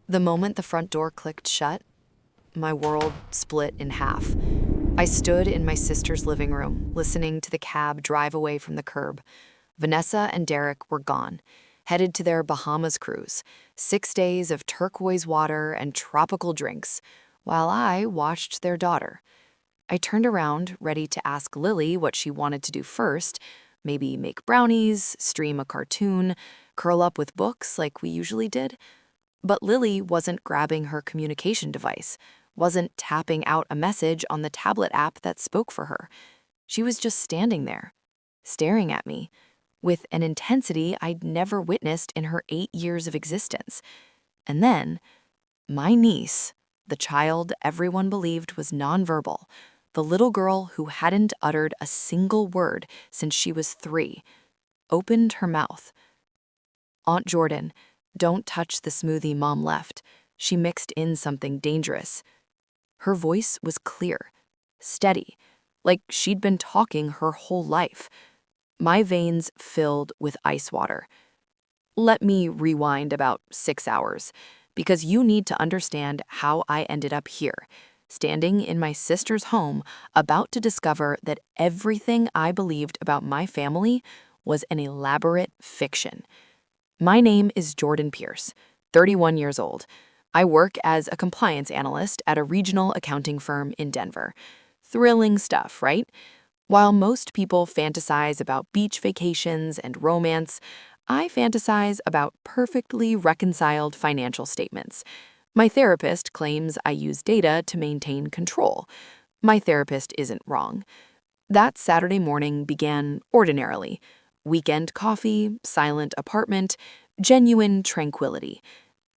The moment the front door clicked shut, my world split in half. I stood in my sister's living room, listening to the cab drive away from the curb. Vanessa and Derek were gone, headed to their Bahamas cruise, 6 days of turquoise water and tropical drinks, while I watched their daughter. I turned around, ready to ask Lily what she wanted to do first, maybe make brownies, stream a cartoon, curl up with books like we usually did. But Lily wasn't grabbing her communication device, wasn't tapping out a message on the tablet app that spoke for her. She was just standing there, staring at me, with an intensity I'd never witnessed in her 8 years of existence. And then, my niece, the child everyone believed was nonverbal, the little girl who hadn't uttered a single word since she was 3, opened her mouth. "Aunt Jordan, don't touch the smoothie Mom left. She mixed in something dangerous." Her voice was clear, steady, like she'd been talking her whole life. My veins filled with ice water. Let me rewind about 6 hours, because you need to understand how I ended up here, standing in my sister's home, about to discover that everything I believed about my family was an elaborate fiction. My name is Jordan Pierce, 31 years old. I work as a compliance analyst at a regional accounting firm in Denver. Thrilling stuff, right? While most people fantasize about beach vacations and romance, I fantasize about perfectly reconciled financial statements. My therapist claims I use data to maintain control. My therapist isn't wrong. That Saturday morning began ordinarily. Weekend coffee, silent apartment, genuine tranquility.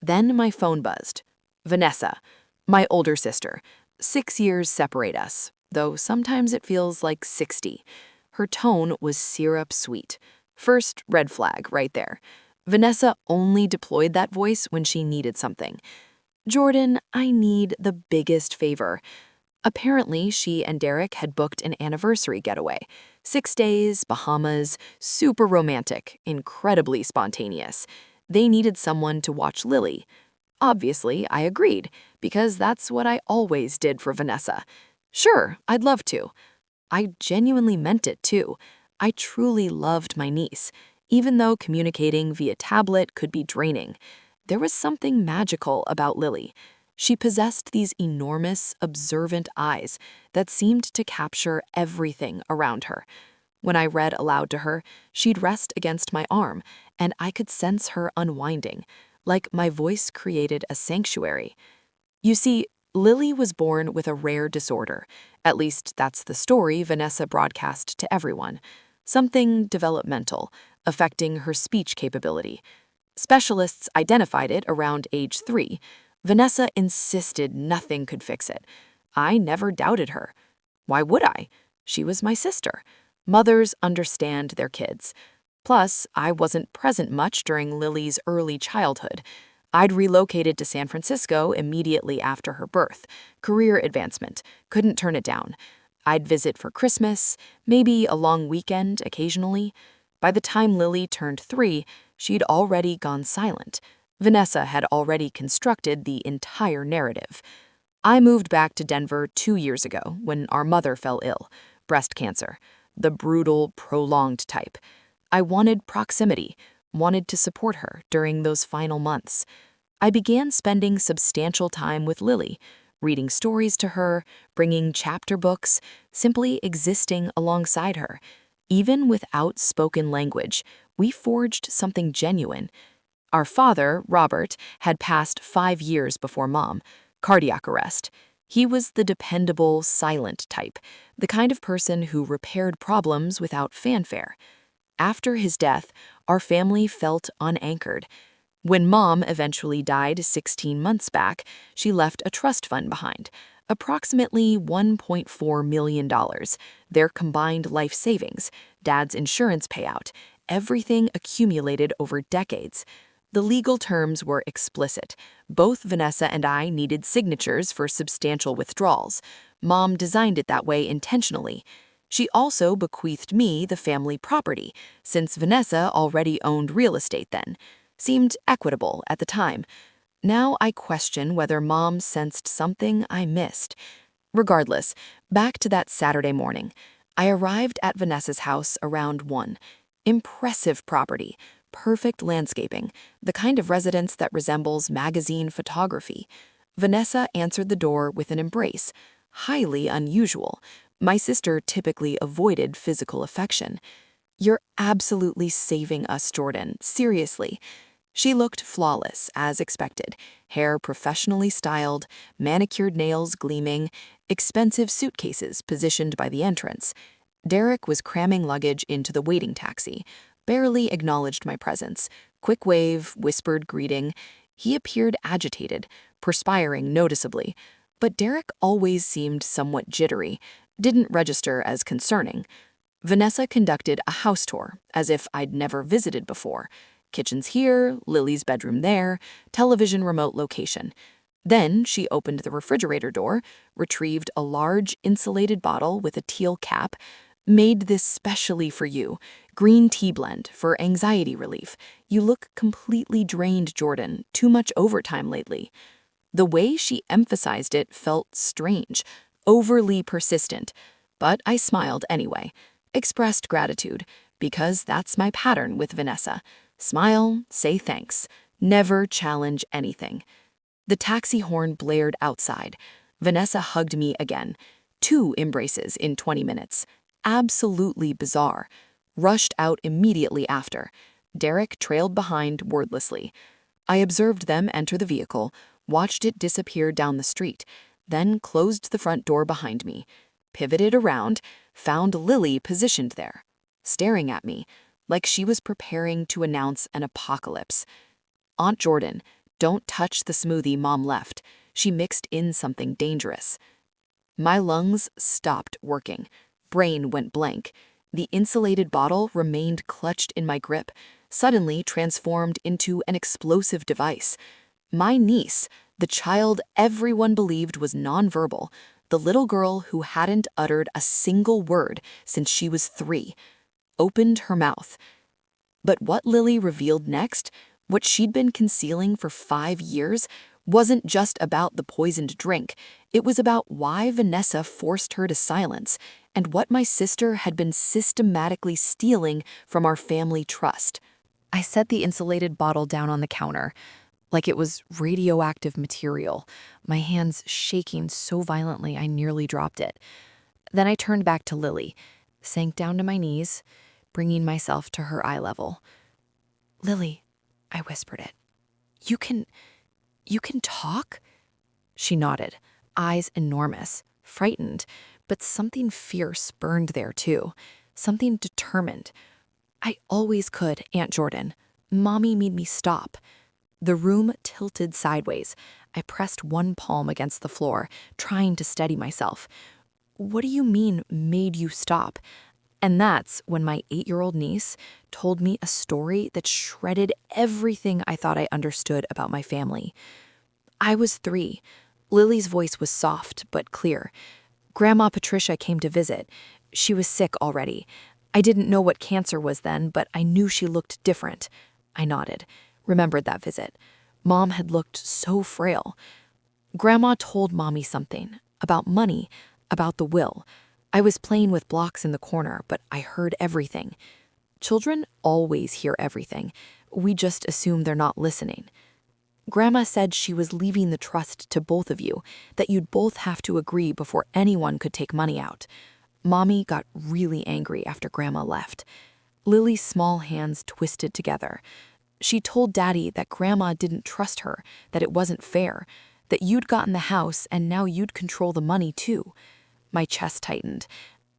Then my phone buzzed. Vanessa, my older sister. 6 years separate us, though sometimes it feels like 60. Her tone was syrup sweet. First red flag right there. Vanessa only deployed that voice when she needed something. "Jordan, I need the biggest favor." Apparently, she and Derek had booked an anniversary getaway. 6 days, Bahamas, super romantic, incredibly spontaneous. They needed someone to watch Lily. Obviously, I agreed, because that's what I always did for Vanessa. Sure, I'd love to. I genuinely meant it, too. I truly loved my niece, even though communicating via tablet could be draining. There was something magical about Lily. She possessed these enormous, observant eyes that seemed to capture everything around her. When I read aloud to her, she'd rest against my arm, and I could sense her unwinding, like my voice created a sanctuary. You see, Lily was born with a rare disorder. At least that's the story Vanessa broadcast to everyone. Something developmental, affecting her speech capability. Specialists identified it around age 3. Vanessa insisted nothing could fix it. I never doubted her. Why would I? She was my sister. Mothers understand their kids. Plus, I wasn't present much during Lily's early childhood. I'd relocated to San Francisco immediately after her birth. Career advancement. Couldn't turn it down. I'd visit for Christmas, maybe a long weekend occasionally. By the time Lily turned 3, she'd already gone silent. Vanessa had already constructed the entire narrative. I moved back to Denver 2 years ago when our mother fell ill, breast cancer, the brutal, prolonged type. I wanted proximity, wanted to support her during those final months. I began spending substantial time with Lily, reading stories to her, bringing chapter books, simply existing alongside her. Even without spoken language, we forged something genuine. Our father, Robert, had passed 5 years before Mom, cardiac arrest. He was the dependable, silent type, the kind of person who repaired problems without fanfare. After his death, our family felt unanchored. When Mom eventually died 16 months back, she left a trust fund behind, approximately $1.4 million, their combined life savings, Dad's insurance payout, everything accumulated over decades. The legal terms were explicit. Both Vanessa and I needed signatures for substantial withdrawals. Mom designed it that way intentionally. She also bequeathed me the family property, since Vanessa already owned real estate then. Seemed equitable at the time. Now I question whether Mom sensed something I missed. Regardless, back to that Saturday morning. I arrived at Vanessa's house around 1. Impressive property, perfect landscaping, the kind of residence that resembles magazine photography. Vanessa answered the door with an embrace, highly unusual. My sister typically avoided physical affection. "You're absolutely saving us, Jordan. Seriously." She looked flawless, as expected. Hair professionally styled, manicured nails gleaming, expensive suitcases positioned by the entrance. Derek was cramming luggage into the waiting taxi, barely acknowledged my presence. Quick wave, whispered greeting. He appeared agitated, perspiring noticeably. But Derek always seemed somewhat jittery, didn't register as concerning. Vanessa conducted a house tour, as if I'd never visited before. Kitchen's here, Lily's bedroom there, television remote location. Then she opened the refrigerator door, retrieved a large insulated bottle with a teal cap. "Made this specially for you. Green tea blend for anxiety relief. You look completely drained, Jordan. Too much overtime lately." The way she emphasized it felt strange, overly persistent. But I smiled anyway, expressed gratitude, because that's my pattern with Vanessa. Smile, say thanks, never challenge anything. The taxi horn blared outside. Vanessa hugged me again. 2 embraces in 20 minutes. Absolutely bizarre. Rushed out immediately after. Derek trailed behind wordlessly. I observed them enter the vehicle, watched it disappear down the street, then closed the front door behind me. Pivoted around, found Lily positioned there, staring at me, like she was preparing to announce an apocalypse. "Aunt Jordan, don't touch the smoothie Mom left. She mixed in something dangerous." My lungs stopped working. Brain went blank. The insulated bottle remained clutched in my grip, suddenly transformed into an explosive device. My niece, the child everyone believed was nonverbal, the little girl who hadn't uttered a single word since she was 3, opened her mouth. But what Lily revealed next, what she'd been concealing for 5 years, wasn't just about the poisoned drink. It was about why Vanessa forced her to silence and what my sister had been systematically stealing from our family trust. I set the insulated bottle down on the counter, like it was radioactive material, my hands shaking so violently I nearly dropped it. Then I turned back to Lily, sank down to my knees, bringing myself to her eye level. "Lily," I whispered it. You can talk?" She nodded, eyes enormous, frightened, but something fierce burned there too, something determined. "I always could, Aunt Jordan. Mommy made me stop." The room tilted sideways. I pressed one palm against the floor, trying to steady myself. "What do you mean, made you stop?" And that's when my 8-year-old niece told me a story that shredded everything I thought I understood about my family. I was 3. Lily's voice was soft but clear. Grandma Patricia came to visit. She was sick already. I didn't know what cancer was then, but I knew she looked different. I nodded, remembered that visit. Mom had looked so frail. Grandma told Mommy something, about money, about the will. I was playing with blocks in the corner, but I heard everything. Children always hear everything. We just assume they're not listening. Grandma said she was leaving the trust to both of you, that you'd both have to agree before anyone could take money out. Mommy got really angry after Grandma left. Lily's small hands twisted together. She told Daddy that Grandma didn't trust her, that it wasn't fair, that you'd gotten the house and now you'd control the money too. My chest tightened.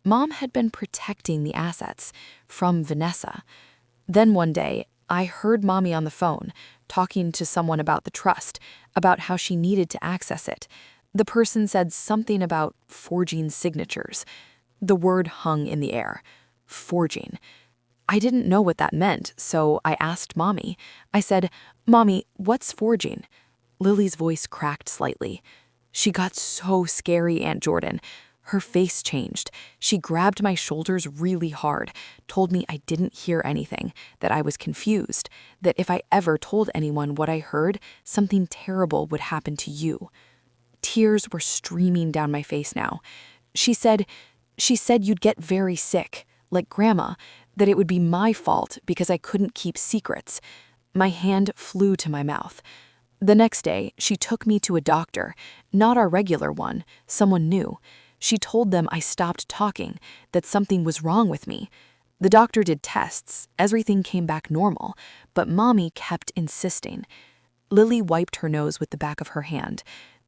Mom had been protecting the assets from Vanessa. Then one day, I heard Mommy on the phone, talking to someone about the trust, about how she needed to access it. The person said something about forging signatures. The word hung in the air. Forging. I didn't know what that meant, so I asked Mommy. I said, "Mommy, what's forging?" Lily's voice cracked slightly. She got so scary, Aunt Jordan. Her face changed. She grabbed my shoulders really hard, told me I didn't hear anything, that I was confused, that if I ever told anyone what I heard, something terrible would happen to you. Tears were streaming down my face now. She said you'd get very sick, like Grandma, that it would be my fault because I couldn't keep secrets. My hand flew to my mouth. The next day, she took me to a doctor, not our regular one, someone new. She told them I stopped talking, that something was wrong with me. The doctor did tests, everything came back normal, but Mommy kept insisting. Lily wiped her nose with the back of her hand.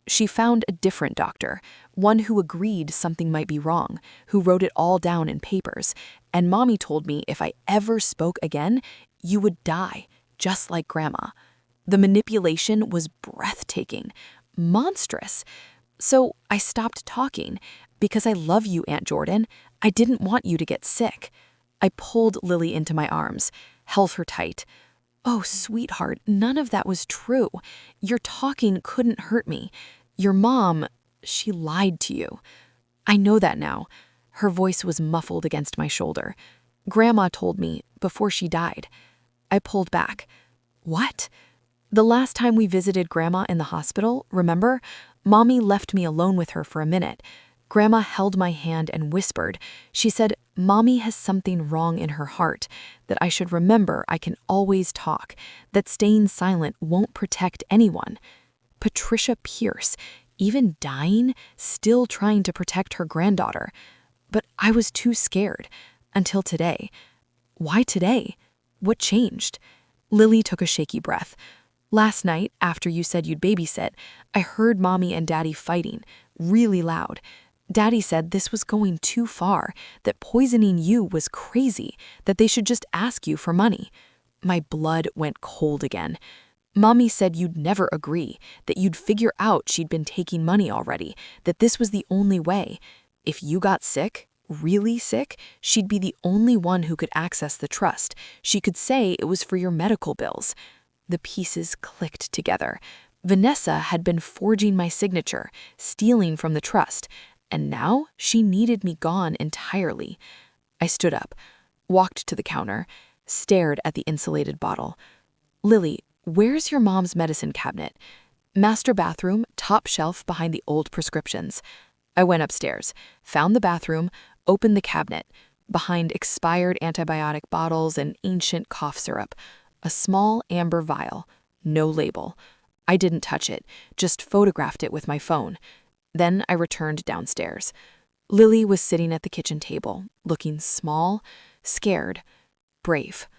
She found a different doctor, one who agreed something might be wrong, who wrote it all down in papers, and Mommy told me if I ever spoke again, you would die, just like Grandma. The manipulation was breathtaking, monstrous. So I stopped talking. Because I love you, Aunt Jordan. I didn't want you to get sick. I pulled Lily into my arms, held her tight. Oh, sweetheart, none of that was true. Your talking couldn't hurt me. Your mom, she lied to you. I know that now. Her voice was muffled against my shoulder. Grandma told me before she died. I pulled back. What? The last time we visited Grandma in the hospital, remember? Mommy left me alone with her for a minute. Grandma held my hand and whispered. She said, Mommy has something wrong in her heart, that I should remember I can always talk, that staying silent won't protect anyone. Patricia Pierce, even dying, still trying to protect her granddaughter. But I was too scared, until today. Why today? What changed? Lily took a shaky breath. Last night, after you said you'd babysit, I heard Mommy and Daddy fighting, really loud. Daddy said this was going too far, that poisoning you was crazy, that they should just ask you for money. My blood went cold again. Mommy said you'd never agree, that you'd figure out she'd been taking money already, that this was the only way. If you got sick, really sick, she'd be the only one who could access the trust. She could say it was for your medical bills. The pieces clicked together. Vanessa had been forging my signature, stealing from the trust, and now she needed me gone entirely. I stood up, walked to the counter, stared at the insulated bottle. Lily, where's your mom's medicine cabinet? Master bathroom, top shelf behind the old prescriptions. I went upstairs, found the bathroom, opened the cabinet, behind expired antibiotic bottles and ancient cough syrup. A small amber vial, no label. I didn't touch it, just photographed it with my phone. Then I returned downstairs. Lily was sitting at the kitchen table, looking small, scared, brave.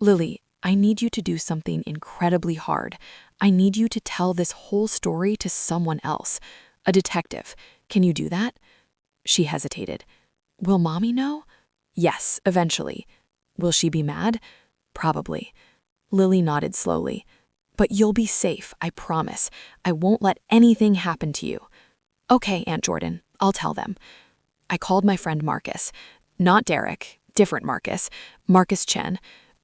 Lily, I need you to do something incredibly hard. I need you to tell this whole story to someone else. A detective. Can you do that? She hesitated. Will Mommy know? Yes, eventually. Will she be mad? Probably. Lily nodded slowly. But you'll be safe, I promise. I won't let anything happen to you. Okay, Aunt Jordan, I'll tell them. I called my friend Marcus. Not Derek, different Marcus. Marcus Chen.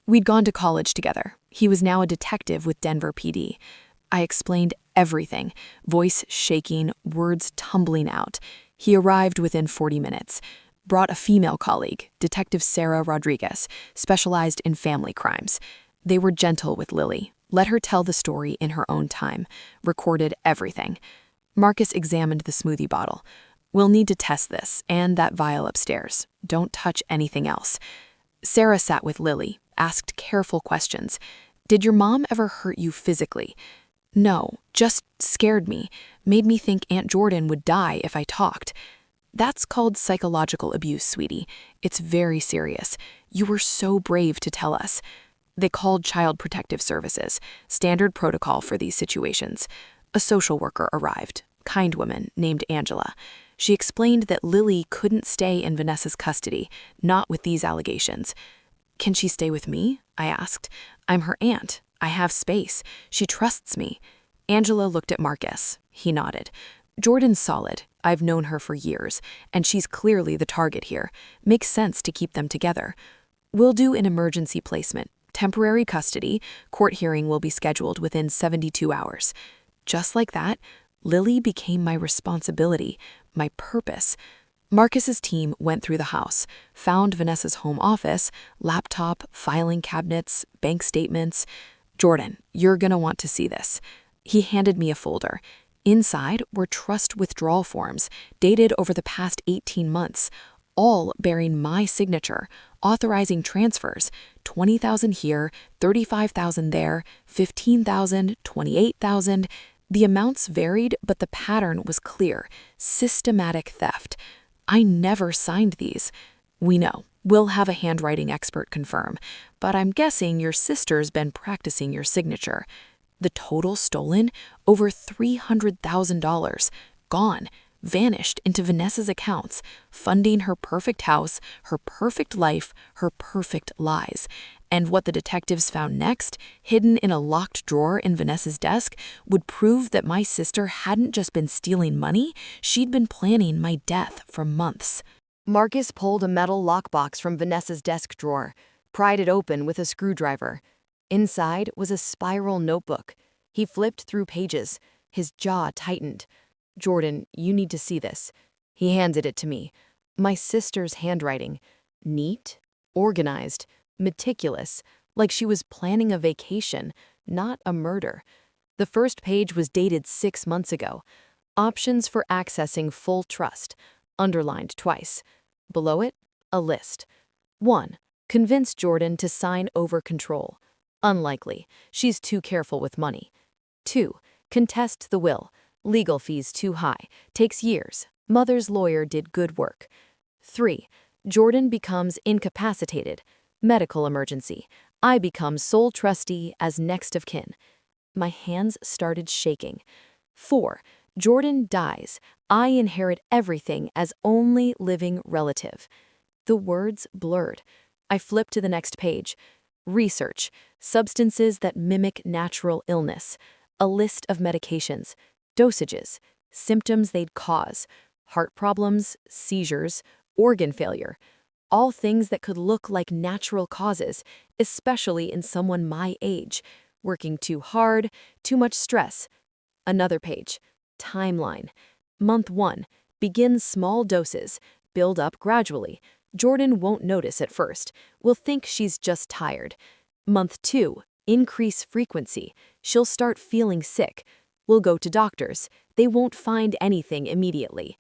We'd gone to college together. He was now a detective with Denver PD. I explained everything, voice shaking, words tumbling out. He arrived within 40 minutes. Brought a female colleague, Detective Sarah Rodriguez, specialized in family crimes. They were gentle with Lily, let her tell the story in her own time, recorded everything. Marcus examined the smoothie bottle. We'll need to test this and that vial upstairs. Don't touch anything else. Sarah sat with Lily, asked careful questions. Did your mom ever hurt you physically? No, just scared me, made me think Aunt Jordan would die if I talked. That's called psychological abuse, sweetie. It's very serious. You were so brave to tell us. They called Child Protective Services, standard protocol for these situations. A social worker arrived, kind woman named Angela. She explained that Lily couldn't stay in Vanessa's custody, not with these allegations. Can she stay with me? I asked. I'm her aunt. I have space. She trusts me. Angela looked at Marcus. He nodded. Jordan's solid. I've known her for years, and she's clearly the target here. Makes sense to keep them together. We'll do an emergency placement. Temporary custody. Court hearing will be scheduled within 72 hours. Just like that, Lily became my responsibility, my purpose. Marcus's team went through the house, found Vanessa's home office, laptop, filing cabinets, bank statements. Jordan, you're gonna want to see this. He handed me a folder. Inside were trust withdrawal forms dated over the past 18 months, all bearing my signature, authorizing transfers, 20,000 here, 35,000 there, 15,000, 28,000. The amounts varied, but the pattern was clear: systematic theft. I never signed these. We know. We'll have a handwriting expert confirm, but I'm guessing your sister's been practicing your signature. The total stolen? Over $300,000. Gone. Vanished into Vanessa's accounts, funding her perfect house, her perfect life, her perfect lies. And what the detectives found next, hidden in a locked drawer in Vanessa's desk, would prove that my sister hadn't just been stealing money, she'd been planning my death for months. Marcus pulled a metal lockbox from Vanessa's desk drawer, pried it open with a screwdriver. Inside was a spiral notebook. He flipped through pages. His jaw tightened. Jordan, you need to see this. He handed it to me. My sister's handwriting. Neat, organized, meticulous, like she was planning a vacation, not a murder. The first page was dated 6 months ago. Options for accessing full trust, underlined twice. Below it, a list. 1. Convince Jordan to sign over control. Unlikely. She's too careful with money. 2. Contest the will. Legal fees too high. Takes years. Mother's lawyer did good work. 3. Jordan becomes incapacitated. Medical emergency. I become sole trustee as next of kin. My hands started shaking. 4. Jordan dies. I inherit everything as only living relative. The words blurred. I flipped to the next page. Research. Substances that mimic natural illness. A list of medications. Dosages. Symptoms they'd cause. Heart problems, seizures, organ failure. All things that could look like natural causes, especially in someone my age. Working too hard, too much stress. Another page. Timeline. Month 1. Begin small doses. Build up gradually. Jordan won't notice at first. Will think she's just tired. Month 2. Increase frequency. She'll start feeling sick. We'll go to doctors. They won't find anything immediately.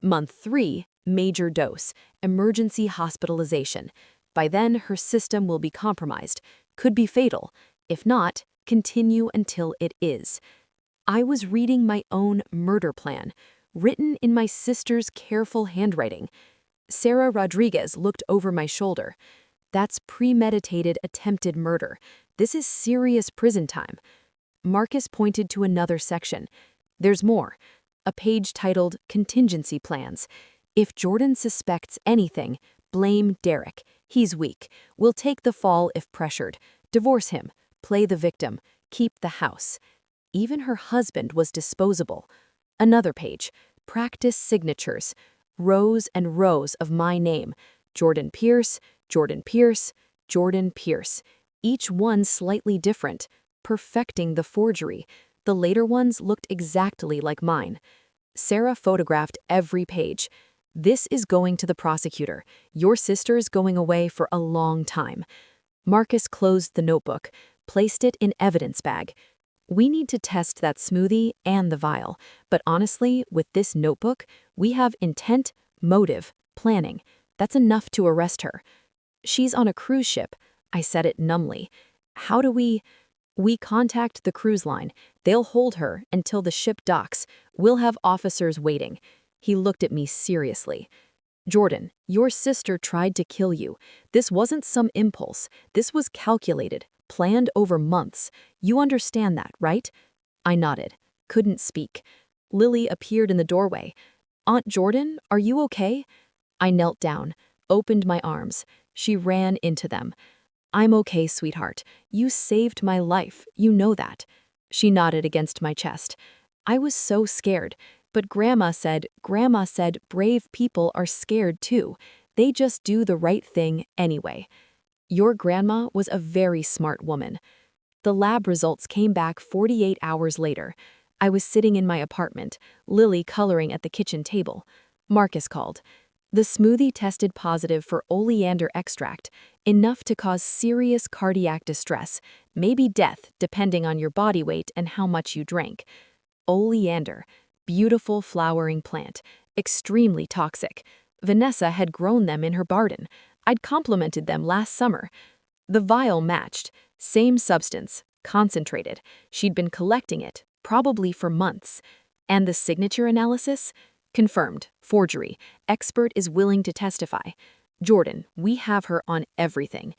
Month 3. Major dose. Emergency hospitalization. By then, her system will be compromised. Could be fatal. If not, continue until it is. I was reading my own murder plan, written in my sister's careful handwriting. Sarah Rodriguez looked over my shoulder. That's premeditated attempted murder. This is serious prison time. Marcus pointed to another section. There's more. A page titled Contingency Plans. If Jordan suspects anything, blame Derek. He's weak. We'll take the fall if pressured. Divorce him. Play the victim. Keep the house. Even her husband was disposable. Another page. Practice signatures. Rows and rows of my name. Jordan Pierce, Jordan Pierce, Jordan Pierce. Each one slightly different. Perfecting the forgery. The later ones looked exactly like mine. Sarah photographed every page. This is going to the prosecutor. Your sister's going away for a long time. Marcus closed the notebook, placed it in evidence bag. We need to test that smoothie and the vial, but honestly, with this notebook, we have intent, motive, planning. That's enough to arrest her. She's on a cruise ship. I said it numbly. How do we contact the cruise line. They'll hold her until the ship docks. We'll have officers waiting. He looked at me seriously. Jordan, your sister tried to kill you. This wasn't some impulse. This was calculated, planned over months. You understand that, right? I nodded. Couldn't speak. Lily appeared in the doorway. Aunt Jordan, are you okay? I knelt down, opened my arms. She ran into them. I'm okay, sweetheart. You saved my life. You know that. She nodded against my chest. I was so scared, but Grandma said brave people are scared too. They just do the right thing anyway. Your grandma was a very smart woman. The lab results came back 48 hours later. I was sitting in my apartment, Lily coloring at the kitchen table. Marcus called. The smoothie tested positive for oleander extract, enough to cause serious cardiac distress, maybe death depending on your body weight and how much you drank. Oleander, beautiful flowering plant, extremely toxic. Vanessa had grown them in her garden. I'd complimented them last summer. The vial matched, same substance, concentrated. She'd been collecting it, probably for months. And the signature analysis? Confirmed, forgery. Expert is willing to testify. Jordan, we have her on everything.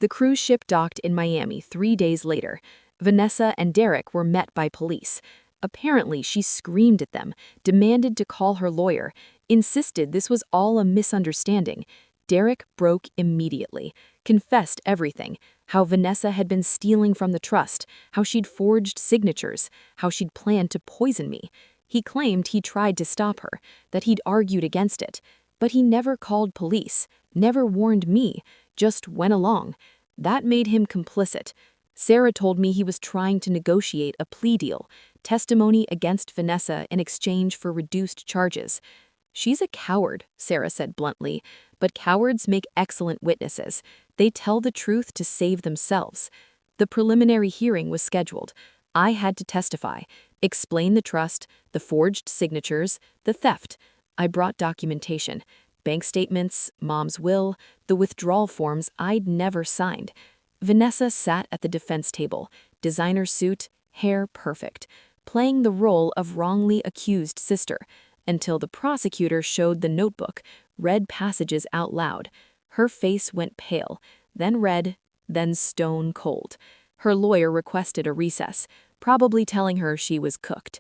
The cruise ship docked in Miami 3 days later. Vanessa and Derek were met by police. Apparently, she screamed at them, demanded to call her lawyer, insisted this was all a misunderstanding. Derek broke immediately, confessed everything, how Vanessa had been stealing from the trust, how she'd forged signatures, how she'd planned to poison me. He claimed he tried to stop her, that he'd argued against it, but he never called police, never warned me, just went along. That made him complicit. Sarah told me he was trying to negotiate a plea deal, testimony against Vanessa in exchange for reduced charges. She's a coward, Sarah said bluntly, but cowards make excellent witnesses. They tell the truth to save themselves. The preliminary hearing was scheduled. I had to testify, explain the trust, the forged signatures, the theft. I brought documentation, bank statements, Mom's will, the withdrawal forms I'd never signed. Vanessa sat at the defense table, designer suit, hair perfect, playing the role of wrongly accused sister, until the prosecutor showed the notebook, read passages out loud. Her face went pale, then red, then stone cold. Her lawyer requested a recess, probably telling her she was cooked.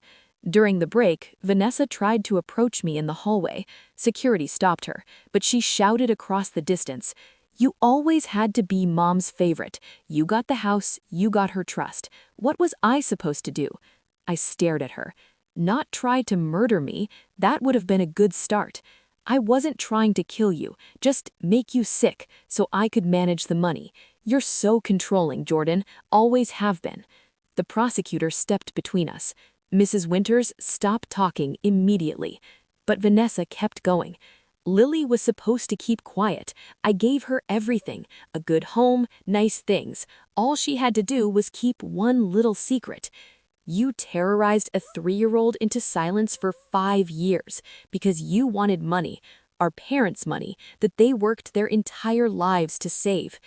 During the break, Vanessa tried to approach me in the hallway. Security stopped her, but she shouted across the distance, "You always had to be Mom's favorite. You got the house, you got her trust. What was I supposed to do?" I stared at her. Not try to murder me, that would have been a good start. I wasn't trying to kill you, just make you sick so I could manage the money. You're so controlling, Jordan, always have been. The prosecutor stepped between us. Mrs. Winters stopped talking immediately. But Vanessa kept going. Lily was supposed to keep quiet. I gave her everything, a good home, nice things. All she had to do was keep one little secret. You terrorized a 3-year-old into silence for 5 years because you wanted money, our parents' money, that they worked their entire lives to save.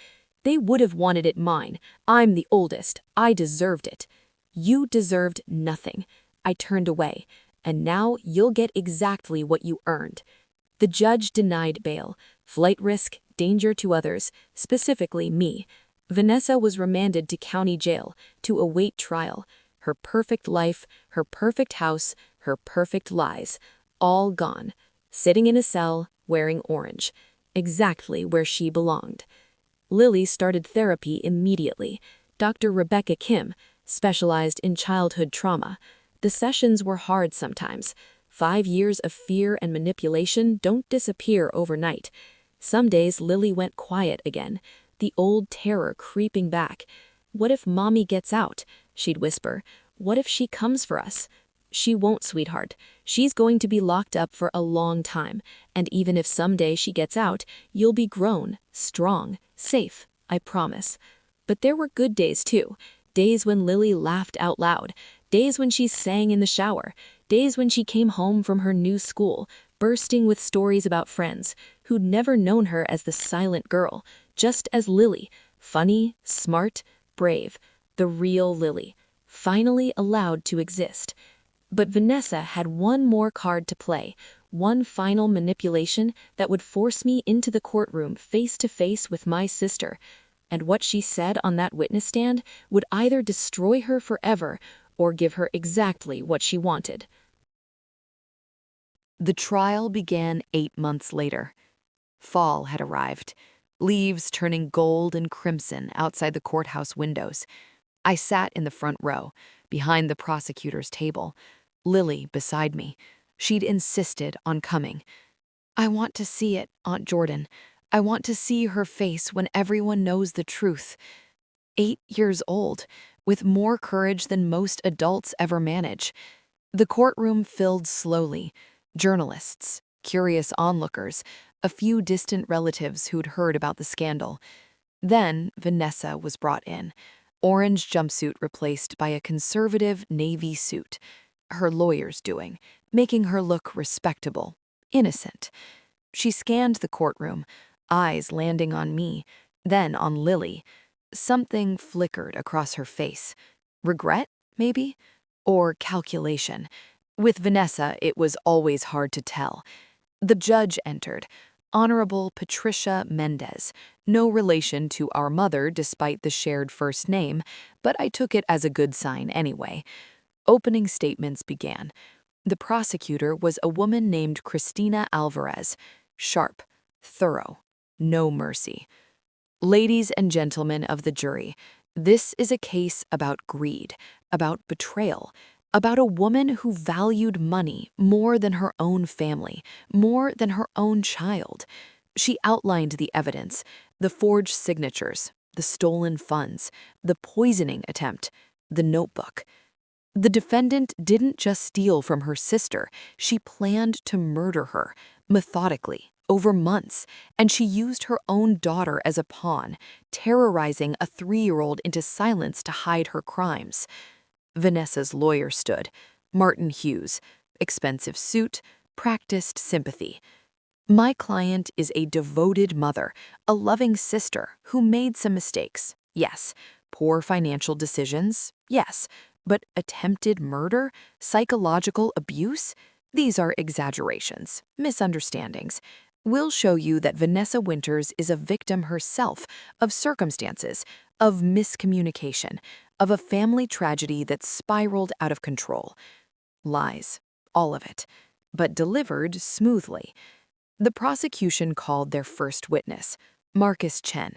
They would have wanted it mine. I'm the oldest. I deserved it. You deserved nothing. I turned away, and now you'll get exactly what you earned. The judge denied bail, flight risk, danger to others, specifically me. Vanessa was remanded to county jail to await trial. Her perfect life, her perfect house, her perfect lies, all gone. Sitting in a cell, wearing orange. Exactly where she belonged. Lily started therapy immediately. Dr. Rebecca Kim specialized in childhood trauma. The sessions were hard sometimes. 5 years of fear and manipulation don't disappear overnight. Some days Lily went quiet again, the old terror creeping back. What if Mommy gets out? She'd whisper. What if she comes for us? She won't, sweetheart. She's going to be locked up for a long time, and even if someday she gets out, you'll be grown, strong, safe, I promise. But there were good days too. Days when Lily laughed out loud. Days when she sang in the shower. Days when she came home from her new school, bursting with stories about friends who'd never known her as the silent girl, just as Lily, funny, smart, brave, the real Lily, finally allowed to exist. But Vanessa had one more card to play, one final manipulation that would force me into the courtroom face to face with my sister. And what she said on that witness stand would either destroy her forever or give her exactly what she wanted. The trial began 8 months later. Fall had arrived, leaves turning gold and crimson outside the courthouse windows. I sat in the front row, behind the prosecutor's table, Lily beside me. She'd insisted on coming. "I want to see it, Aunt Jordan. I want to see her face when everyone knows the truth." 8 years old, with more courage than most adults ever manage. The courtroom filled slowly. Journalists, curious onlookers, a few distant relatives who'd heard about the scandal. Then Vanessa was brought in, orange jumpsuit replaced by a conservative navy suit, her lawyer's doing, making her look respectable, innocent. She scanned the courtroom, eyes landing on me, then on Lily. Something flickered across her face. Regret, maybe? Or calculation. With Vanessa, it was always hard to tell. The judge entered, Honorable Patricia Mendez, no relation to our mother despite the shared first name, but I took it as a good sign anyway. Opening statements began. The prosecutor was a woman named Christina Alvarez, sharp, thorough, no mercy. Ladies and gentlemen of the jury, this is a case about greed, about betrayal, about a woman who valued money more than her own family, more than her own child. She outlined the evidence, the forged signatures, the stolen funds, the poisoning attempt, the notebook. The defendant didn't just steal from her sister, she planned to murder her, methodically, over months, and she used her own daughter as a pawn, terrorizing a 3-year-old into silence to hide her crimes. Vanessa's lawyer stood, Martin Hughes, expensive suit, practiced sympathy. My client is a devoted mother, a loving sister who made some mistakes, yes. Poor financial decisions, yes. But attempted murder, psychological abuse, these are exaggerations, misunderstandings. We'll show you that Vanessa Winters is a victim herself of circumstances, of miscommunication, of a family tragedy that spiraled out of control. Lies, all of it, but delivered smoothly. The prosecution called their first witness, Marcus Chen.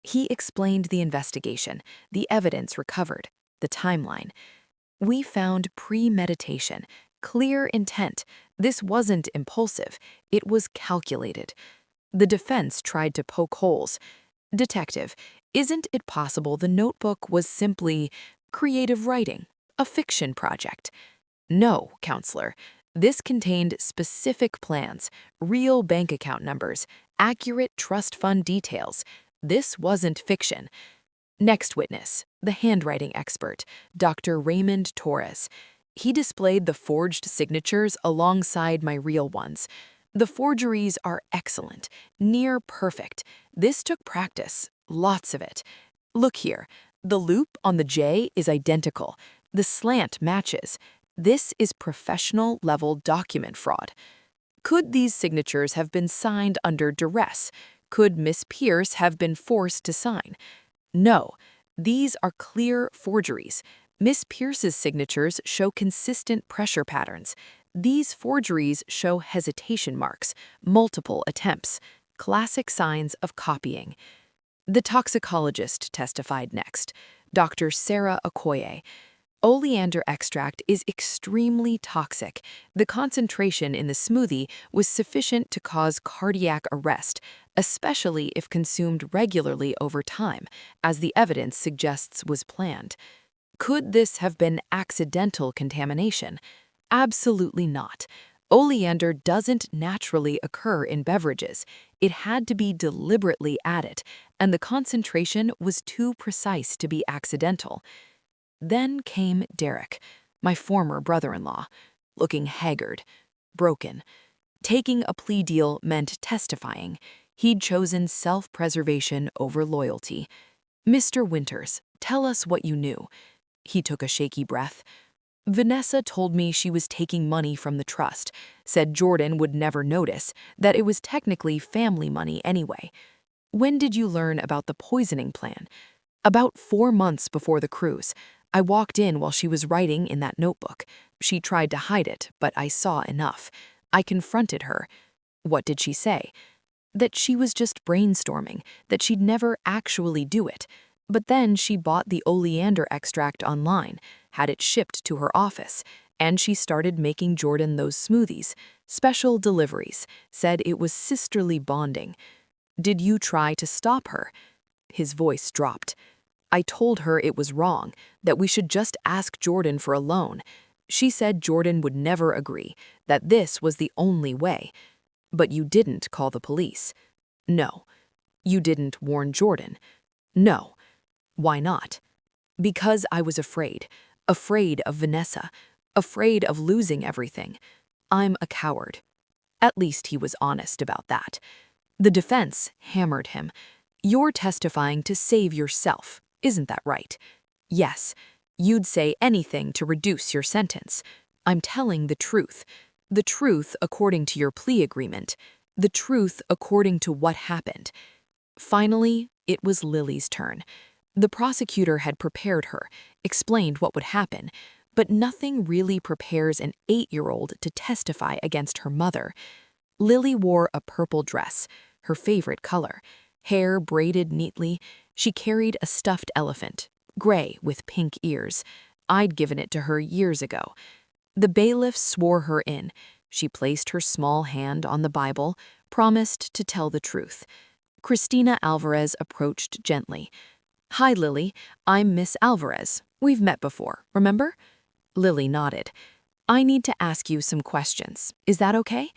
He explained the investigation, the evidence recovered, the timeline. We found premeditation, clear intent. This wasn't impulsive, it was calculated. The defense tried to poke holes. Detective, isn't it possible the notebook was simply creative writing, a fiction project? No, counselor. This contained specific plans, real bank account numbers, accurate trust fund details. This wasn't fiction. Next witness, the handwriting expert, Dr. Raymond Torres. He displayed the forged signatures alongside my real ones. The forgeries are excellent, near perfect. This took practice, lots of it. Look here, the loop on the J is identical. The slant matches. This is professional-level document fraud. Could these signatures have been signed under duress? Could Miss Pierce have been forced to sign? No, these are clear forgeries. Miss Pierce's signatures show consistent pressure patterns. These forgeries show hesitation marks, multiple attempts, classic signs of copying. The toxicologist testified next, Dr. Sarah Okoye. Oleander extract is extremely toxic. The concentration in the smoothie was sufficient to cause cardiac arrest, especially if consumed regularly over time, as the evidence suggests was planned. Could this have been accidental contamination? Absolutely not. Oleander doesn't naturally occur in beverages. It had to be deliberately added, and the concentration was too precise to be accidental. Then came Derek, my former brother-in-law, looking haggard, broken. Taking a plea deal meant testifying. He'd chosen self-preservation over loyalty. Mr. Winters, tell us what you knew. He took a shaky breath. Vanessa told me she was taking money from the trust, said Jordan would never notice, that it was technically family money anyway. When did you learn about the poisoning plan? About 4 months before the cruise. I walked in while she was writing in that notebook. She tried to hide it, but I saw enough. I confronted her. What did she say? That she was just brainstorming, that she'd never actually do it. But then she bought the oleander extract online, had it shipped to her office, and she started making Jordan those smoothies, special deliveries, said it was sisterly bonding. Did you try to stop her? His voice dropped. I told her it was wrong, that we should just ask Jordan for a loan. She said Jordan would never agree, that this was the only way. But you didn't call the police. No. You didn't warn Jordan. No. Why not? Because I was afraid. Afraid of Vanessa. Afraid of losing everything. I'm a coward. At least he was honest about that. The defense hammered him. You're testifying to save yourself, isn't that right? Yes. You'd say anything to reduce your sentence. I'm telling the truth. The truth according to your plea agreement. The truth according to what happened. Finally, it was Lily's turn. The prosecutor had prepared her, explained what would happen, but nothing really prepares an 8-year-old to testify against her mother. Lily wore a purple dress, her favorite color, hair braided neatly. She carried a stuffed elephant, gray with pink ears. I'd given it to her years ago. The bailiff swore her in. She placed her small hand on the Bible, promised to tell the truth. Christina Alvarez approached gently. Hi, Lily. I'm Miss Alvarez. We've met before, remember? Lily nodded. I need to ask you some questions. Is that okay?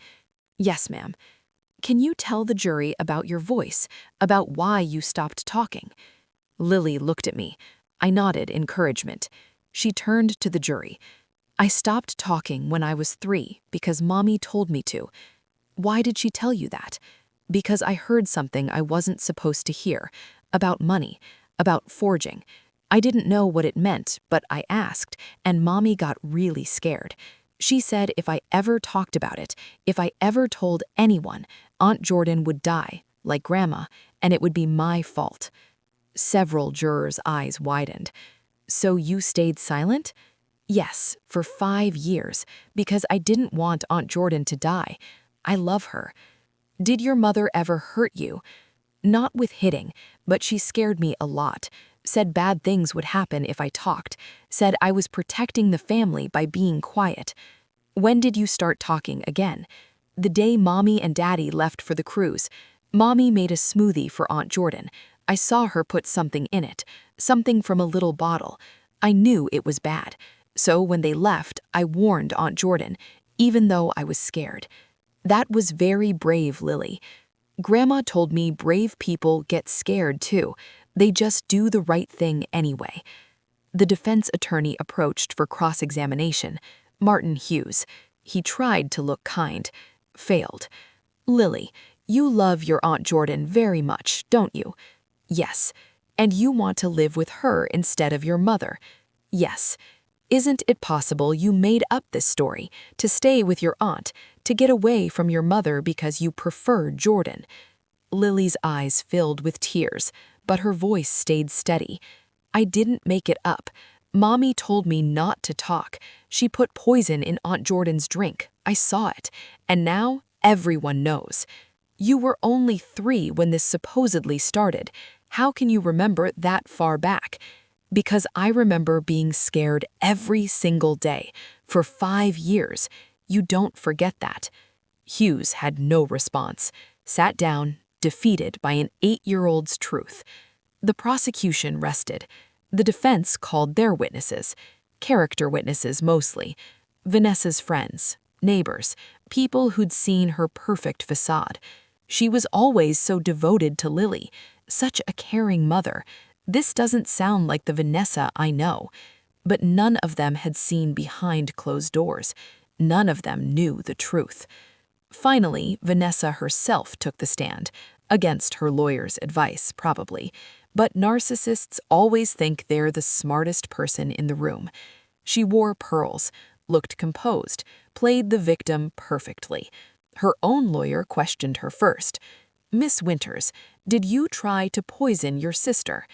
Yes, ma'am. Can you tell the jury about your voice, about why you stopped talking? Lily looked at me. I nodded encouragement. She turned to the jury. I stopped talking when I was 3 because Mommy told me to. Why did she tell you that? Because I heard something I wasn't supposed to hear, about money, about forging. I didn't know what it meant, but I asked, and Mommy got really scared. She said if I ever talked about it, if I ever told anyone, Aunt Jordan would die, like Grandma, and it would be my fault. Several jurors' eyes widened. So you stayed silent? Yes, for 5 years, because I didn't want Aunt Jordan to die. I love her. Did your mother ever hurt you? Not with hitting, but she scared me a lot. Said bad things would happen if I talked. Said I was protecting the family by being quiet. When did you start talking again? The day Mommy and Daddy left for the cruise. Mommy made a smoothie for Aunt Jordan. I saw her put something in it, something from a little bottle. I knew it was bad. So when they left, I warned Aunt Jordan, even though I was scared. That was very brave, Lily. Grandma told me brave people get scared too. They just do the right thing anyway. The defense attorney approached for cross-examination. Martin Hughes. He tried to look kind. Failed. Lily, you love your Aunt Jordan very much, don't you? Yes. And you want to live with her instead of your mother? Yes. Isn't it possible you made up this story to stay with your aunt, to get away from your mother because you prefer Jordan? Lily's eyes filled with tears, but her voice stayed steady. I didn't make it up. Mommy told me not to talk. She put poison in Aunt Jordan's drink. I saw it. And now everyone knows. You were only 3 when this supposedly started. How can you remember that far back? Because I remember being scared every single day for 5 years. You don't forget that. Hughes had no response, sat down, defeated by an 8-year-old's truth. The prosecution rested. The defense called their witnesses, character witnesses mostly, Vanessa's friends, neighbors, people who'd seen her perfect facade. She was always so devoted to Lily, such a caring mother. This doesn't sound like the Vanessa I know, but none of them had seen behind closed doors. None of them knew the truth. Finally, Vanessa herself took the stand, against her lawyer's advice, probably. But narcissists always think they're the smartest person in the room. She wore pearls, looked composed, played the victim perfectly. Her own lawyer questioned her first. Miss Winters, did you try to poison your sister?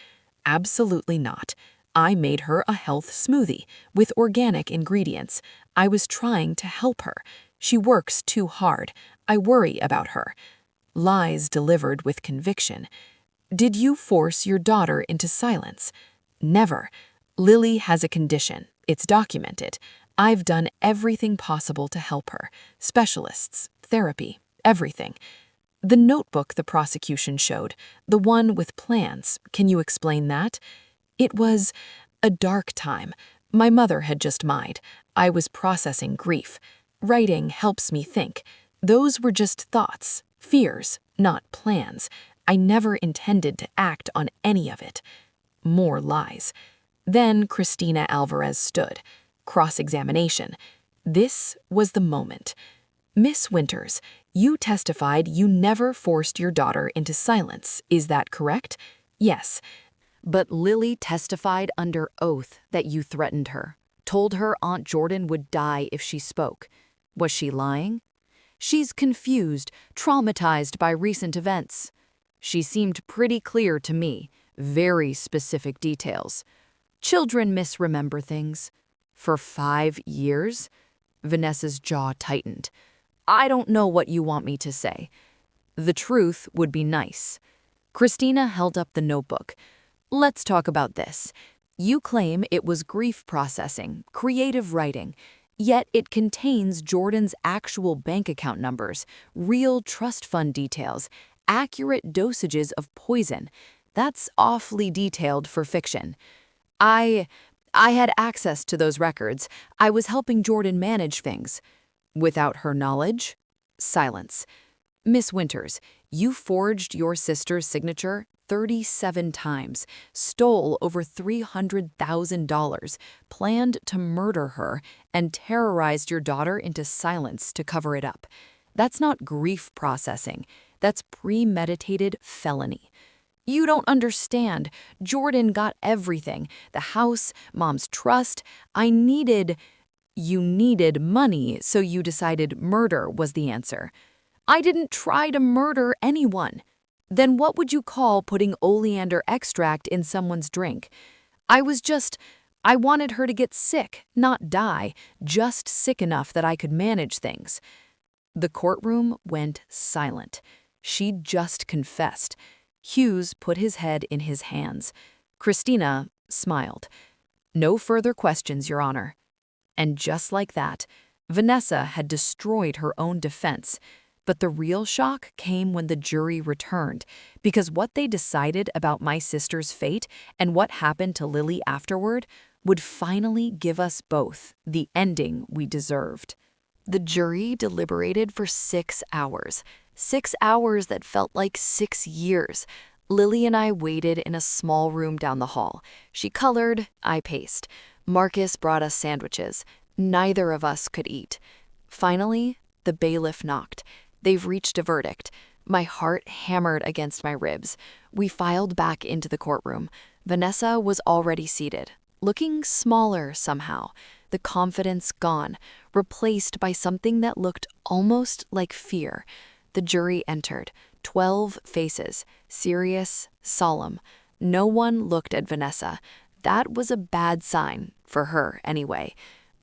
Absolutely not. I made her a health smoothie with organic ingredients. I was trying to help her. She works too hard. I worry about her. Lies delivered with conviction. Did you force your daughter into silence? Never. Lily has a condition. It's documented. I've done everything possible to help her. Specialists, therapy, everything. The notebook the prosecution showed, the one with plans, can you explain that? It was a dark time. My mother had just died. I was processing grief. Writing helps me think. Those were just thoughts, fears, not plans. I never intended to act on any of it. More lies. Then Christina Alvarez stood. Cross-examination. This was the moment. Miss Winters, you testified you never forced your daughter into silence. Is that correct? Yes. But Lily testified under oath that you threatened her, told her Aunt Jordan would die if she spoke. Was she lying? She's confused, traumatized by recent events. She seemed pretty clear to me, very specific details. Children misremember things. For 5 years? Vanessa's jaw tightened. I don't know what you want me to say. The truth would be nice. Christina held up the notebook. Let's talk about this. You claim it was grief processing, creative writing, yet it contains Jordan's actual bank account numbers, real trust fund details, accurate dosages of poison. That's awfully detailed for fiction. I had access to those records. I was helping Jordan manage things. Without her knowledge? Silence. Miss Winters, you forged your sister's signature 37 times, stole over $300,000, planned to murder her, and terrorized your daughter into silence to cover it up. That's not grief processing. That's premeditated felony. You don't understand. Jordan got everything. The house, Mom's trust. You needed money, so you decided murder was the answer. I didn't try to murder anyone. Then what would you call putting oleander extract in someone's drink? I wanted her to get sick, not die, just sick enough that I could manage things. The courtroom went silent. She'd just confessed. Hughes put his head in his hands. Christina smiled. No further questions, Your Honor. And just like that, Vanessa had destroyed her own defense. But the real shock came when the jury returned, because what they decided about my sister's fate and what happened to Lily afterward would finally give us both the ending we deserved. The jury deliberated for 6 hours. 6 hours that felt like 6 years. Lily and I waited in a small room down the hall. She colored, I paced. Marcus brought us sandwiches. Neither of us could eat. Finally, the bailiff knocked. They've reached a verdict. My heart hammered against my ribs. We filed back into the courtroom. Vanessa was already seated, looking smaller somehow, the confidence gone, replaced by something that looked almost like fear. The jury entered. 12 faces, serious, solemn. No one looked at Vanessa. That was a bad sign, for her anyway.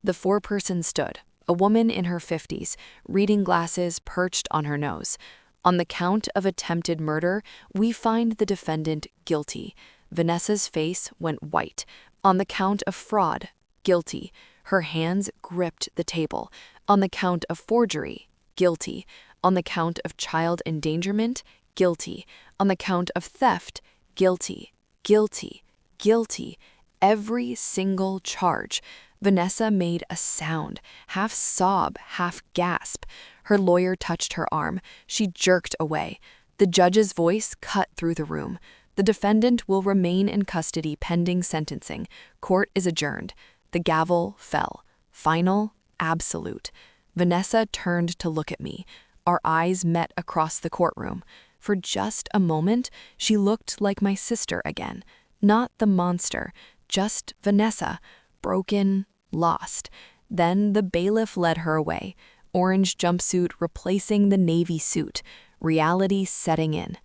The foreperson stood, a woman in her 50s, reading glasses perched on her nose. On the count of attempted murder, we find the defendant guilty. Vanessa's face went white. On the count of fraud, guilty. Her hands gripped the table. On the count of forgery, guilty. On the count of child endangerment, guilty. On the count of theft, guilty. Guilty. Guilty. Every single charge. Vanessa made a sound, half sob, half gasp. Her lawyer touched her arm. She jerked away. The judge's voice cut through the room. The defendant will remain in custody pending sentencing. Court is adjourned. The gavel fell. Final, absolute. Vanessa turned to look at me. Our eyes met across the courtroom. For just a moment, she looked like my sister again. Not the monster, just Vanessa, broken, lost. Then the bailiff led her away. Orange jumpsuit replacing the navy suit. Reality setting in.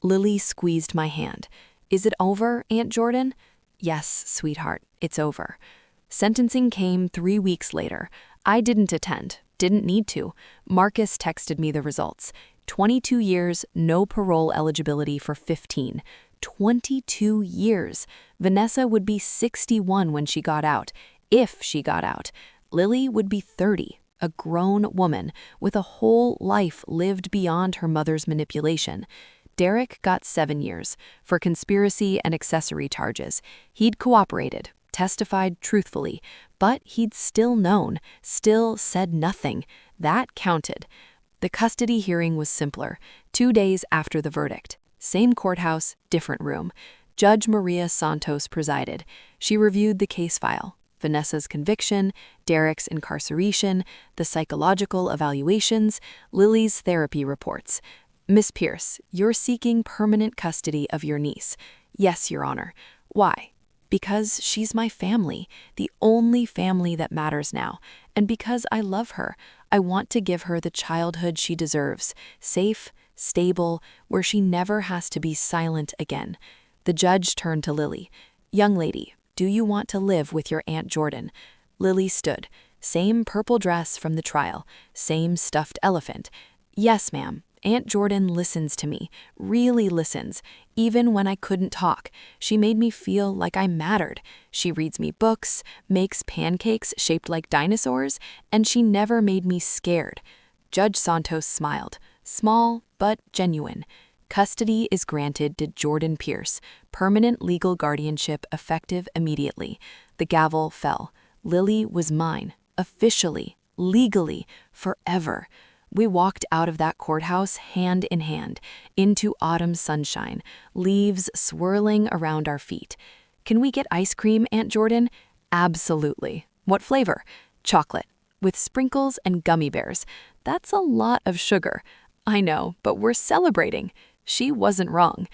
Lily squeezed my hand. Is it over, Aunt Jordan? Yes, sweetheart, it's over. Sentencing came 3 weeks later. I didn't attend, didn't need to. Marcus texted me the results. 22 years, no parole eligibility for 15. 22 years. Vanessa would be 61 when she got out, if she got out. Lily would be 30, a grown woman with a whole life lived beyond her mother's manipulation. Derek got 7 years for conspiracy and accessory charges. He'd cooperated, testified truthfully, but he'd still known, still said nothing. That counted. The custody hearing was simpler, 2 days after the verdict. Same courthouse, different room. Judge Maria Santos presided. She reviewed the case file, Vanessa's conviction, Derek's incarceration, the psychological evaluations, Lily's therapy reports. Miss Pierce, you're seeking permanent custody of your niece. Yes, Your Honor. Why? Because she's my family, the only family that matters now. And because I love her, I want to give her the childhood she deserves, safe, stable, where she never has to be silent again. The judge turned to Lily. Young lady, do you want to live with your Aunt Jordan? Lily stood. Same purple dress from the trial, same stuffed elephant. Yes, ma'am. Aunt Jordan listens to me, really listens, even when I couldn't talk. She made me feel like I mattered. She reads me books, makes pancakes shaped like dinosaurs, and she never made me scared. Judge Santos smiled, small but genuine. Custody is granted to Jordan Pierce, permanent legal guardianship effective immediately. The gavel fell. Lily was mine, officially, legally, forever. We walked out of that courthouse hand in hand, into autumn sunshine, leaves swirling around our feet. Can we get ice cream, Aunt Jordan? Absolutely. What flavor? Chocolate, with sprinkles and gummy bears. That's a lot of sugar. I know, but we're celebrating. She wasn't wrong.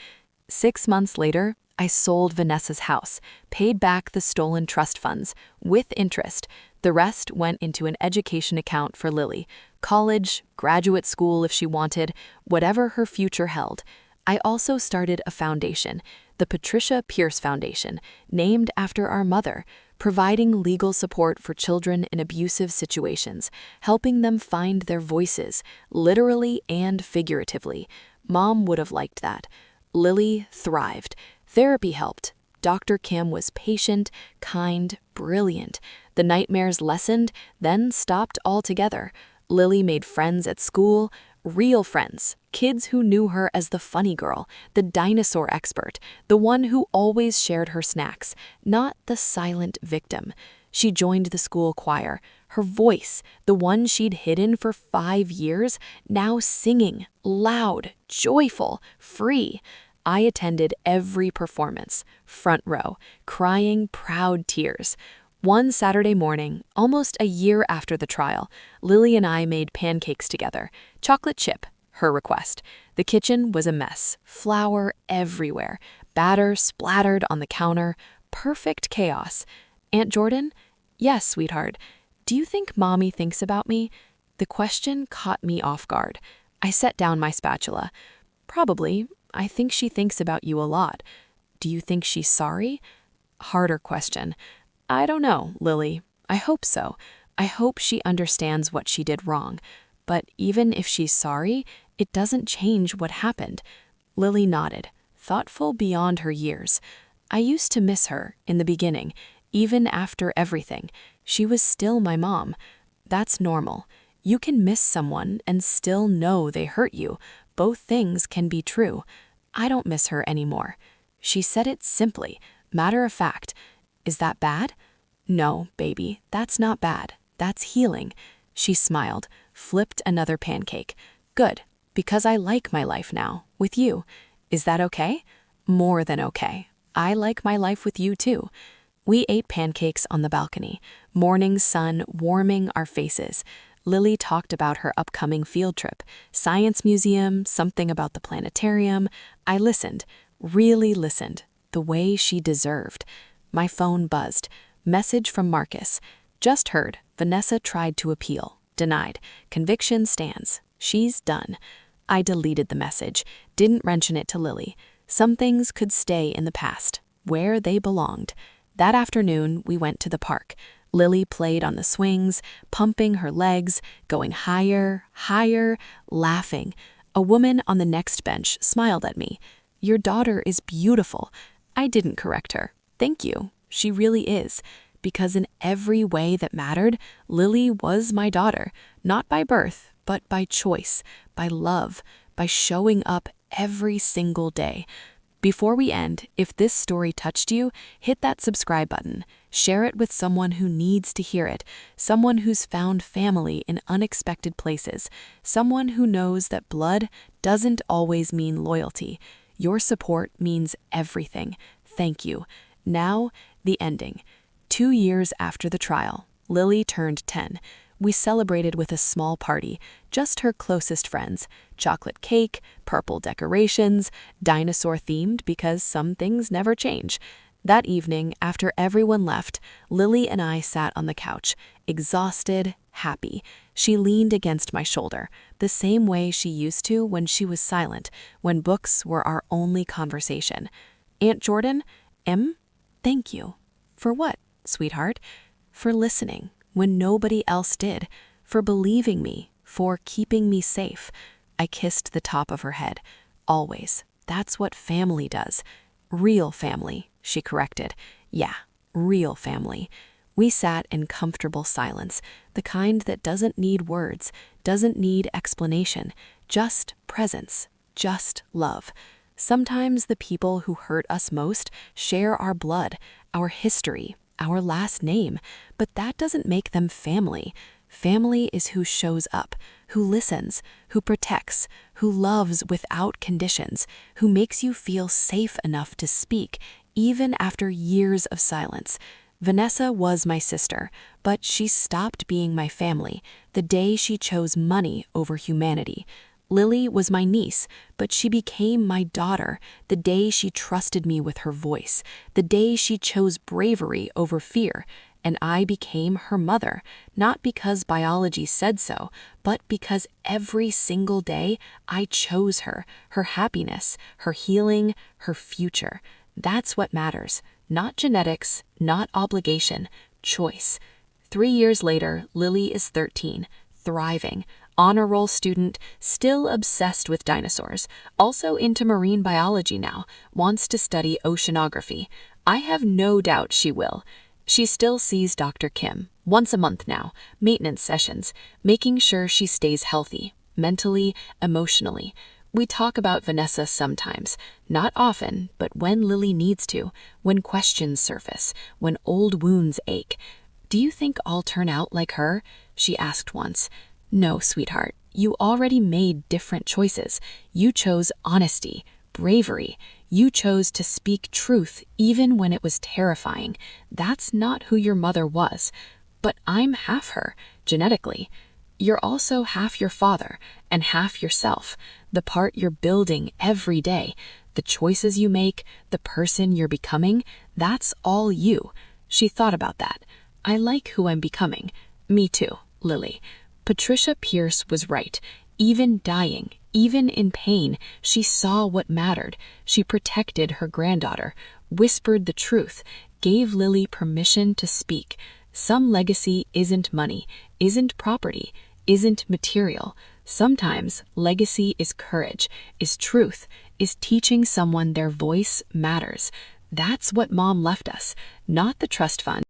6 months later, I sold Vanessa's house, paid back the stolen trust funds, with interest. The rest went into an education account for Lily. College, graduate school if she wanted, whatever her future held. I also started a foundation, the Patricia Pierce Foundation, named after our mother, providing legal support for children in abusive situations, helping them find their voices, literally and figuratively. Mom would have liked that. Lily thrived. Therapy helped. Dr. Kim was patient, kind, brilliant. The nightmares lessened, then stopped altogether. Lily made friends at school, real friends, kids who knew her as the funny girl, the dinosaur expert, the one who always shared her snacks, not the silent victim. She joined the school choir. Her voice, the one she'd hidden for 5 years, now singing, loud, joyful, free. I attended every performance, front row, crying proud tears. One Saturday morning, almost a year after the trial, Lily and I made pancakes together. Chocolate chip, her request. The kitchen was a mess, flour everywhere, batter splattered on the counter, perfect chaos. Aunt Jordan? Yes, sweetheart. Do you think Mommy thinks about me? The question caught me off guard. I set down my spatula. Probably. I think she thinks about you a lot. Do you think she's sorry? Harder question. I don't know, Lily. I hope so. I hope she understands what she did wrong. But even if she's sorry, it doesn't change what happened. Lily nodded, thoughtful beyond her years. I used to miss her in the beginning, even after everything. She was still my mom. That's normal. You can miss someone and still know they hurt you. Both things can be true. I don't miss her anymore. She said it simply, matter of fact. Is that bad? No, baby, that's not bad. That's healing. She smiled, flipped another pancake. Good, because I like my life now, with you. Is that okay? More than okay. I like my life with you too. We ate pancakes on the balcony, morning sun warming our faces. Lily talked about her upcoming field trip, science museum, something about the planetarium. I listened, really listened, the way she deserved. My phone buzzed. Message from Marcus. Just heard, Vanessa tried to appeal. Denied. Conviction stands. She's done. I deleted the message, didn't mention it to Lily. Some things could stay in the past, where they belonged. That afternoon, we went to the park. Lily played on the swings, pumping her legs, going higher, higher, laughing. A woman on the next bench smiled at me. Your daughter is beautiful. I didn't correct her. Thank you. She really is. Because in every way that mattered, Lily was my daughter, not by birth, but by choice, by love, by showing up every single day. Before we end, if this story touched you, hit that subscribe button. Share it with someone who needs to hear it, someone who's found family in unexpected places, someone who knows that blood doesn't always mean loyalty. Your support means everything. Thank you. Now, the ending. 2 years after the trial, Lily turned 10. We celebrated with a small party, just her closest friends. Chocolate cake, purple decorations, dinosaur-themed because some things never change. That evening, after everyone left, Lily and I sat on the couch, exhausted, happy. She leaned against my shoulder, the same way she used to when she was silent, when books were our only conversation. Aunt Jordan, thank you. For what, sweetheart? For listening when nobody else did, for believing me, for keeping me safe. I kissed the top of her head. Always. That's what family does. Real family, she corrected. Yeah, real family. We sat in comfortable silence, the kind that doesn't need words, doesn't need explanation, just presence, just love. Sometimes the people who hurt us most share our blood, our history, our last name, but that doesn't make them family. Family is who shows up, who listens, who protects, who loves without conditions, who makes you feel safe enough to speak, even after years of silence. Vanessa was my sister, but she stopped being my family the day she chose money over humanity. Lily was my niece, but she became my daughter the day she trusted me with her voice, the day she chose bravery over fear, and I became her mother, not because biology said so, but because every single day I chose her, her happiness, her healing, her future. That's what matters. Not genetics, not obligation, choice. 3 years later, Lily is 13, thriving, honor roll student, still obsessed with dinosaurs, also into marine biology now, wants to study oceanography. I have no doubt she will. She still sees Dr. Kim, once a month now, maintenance sessions, making sure she stays healthy, mentally, emotionally. We talk about Vanessa sometimes, not often, but when Lily needs to, when questions surface, when old wounds ache. Do you think I'll turn out like her? She asked once. No, sweetheart, you already made different choices. You chose honesty, bravery. You chose to speak truth even when it was terrifying. That's not who your mother was. But I'm half her, genetically. You're also half your father and half yourself, the part you're building every day. The choices you make, the person you're becoming, that's all you. She thought about that. I like who I'm becoming. Me too, Lily. Patricia Pierce was right. Even dying, even in pain, she saw what mattered. She protected her granddaughter, whispered the truth, gave Lily permission to speak. Some legacy isn't money, isn't property, isn't material. Sometimes legacy is courage, is truth, is teaching someone their voice matters. That's what Mom left us, not the trust fund.